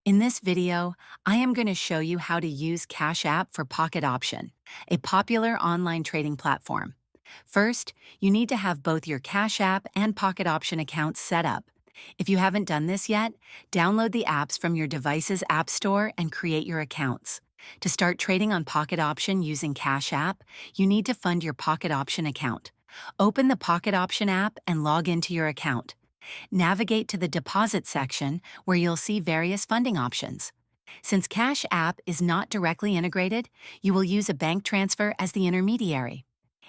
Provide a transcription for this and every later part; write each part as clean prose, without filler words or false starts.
In this video, I am going to show you how to use Cash App for Pocket Option, a popular online trading platform. First, you need to have both your Cash App and Pocket Option accounts set up. If you haven't done this yet, download the apps from your device's app store and create your accounts. To start trading on Pocket Option using Cash App, you need to fund your Pocket Option account. Open the Pocket Option app and log into your account. Navigate to the Deposit section where you'll see various funding options. Since Cash App is not directly integrated, you will use a bank transfer as the intermediary.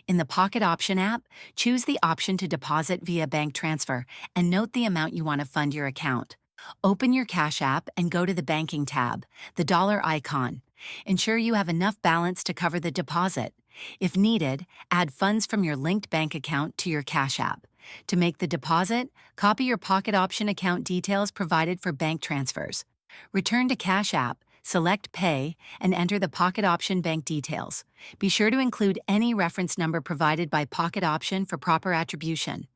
In the Pocket Option app, choose the option to deposit via bank transfer and note the amount you want to fund your account. Open your Cash App and go to the Banking tab, the dollar icon. Ensure you have enough balance to cover the deposit. If needed, add funds from your linked bank account to your Cash App. To make the deposit, copy your Pocket Option account details provided for bank transfers. Return to Cash App, select Pay, and enter the Pocket Option bank details. Be sure to include any reference number provided by Pocket Option for proper attribution.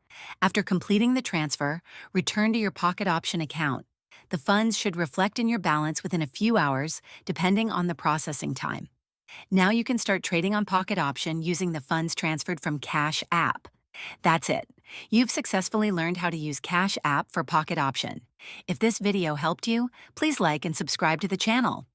After completing the transfer, return to your Pocket Option account. The funds should reflect in your balance within a few hours, depending on the processing time. Now you can start trading on Pocket Option using the funds transferred from Cash App. That's it. You've successfully learned how to use Cash App for Pocket Option. If this video helped you, please like and subscribe to the channel.